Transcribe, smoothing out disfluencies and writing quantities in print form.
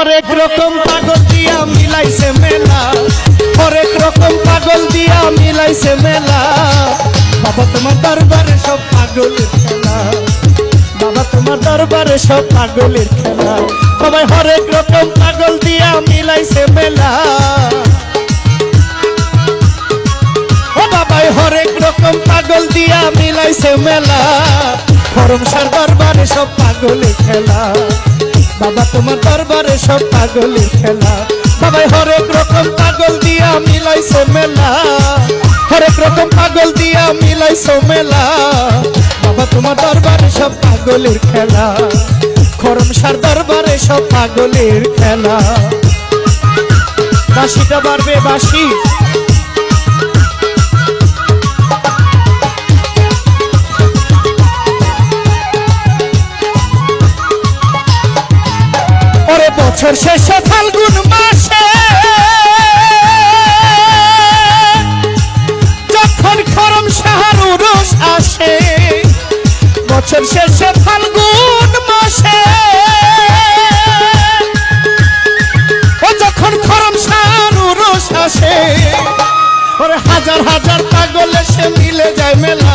হরেক রকম পাগল দিয়া মিলাইছে মেলা, হরেক রকম পাগল দিয়া মিলাইছে মেলা। বাবা তোমার দরবারে সব পাগলের খেলা, বাবা তোমার দরবারে সব পাগলের খেলা। বাবা হরেক রকম পাগল দিয়া মিলাইছে মেলা, ও বাবা হরেক রকম পাগল দিয়া মিলাইছে মেলা। করমসার দরবারে সব পাগলের খেলা, বাবা তোমার দরবারে সব পাগলের খেলা। বাবা হরেক রকম পাগল দিয়া মিলাইছে মেলা, হরেক রকম পাগল দিয়া মিলাইছে মেলা। বাবা তোমার দরবারে সব পাগলের খেলা, করমসার দরবারে সব পাগলের খেলা। বাঁশিটা বাড়বে বাঁশি, বছর শেষে ফাল্গুন মাসে যখন করমসার উরুস আসে, বছর শেষে ফাল্গুন মাসে ও যখন করমসার উরুস আসে, হাজার হাজার পাগল এসে মিলে যায় মেলা।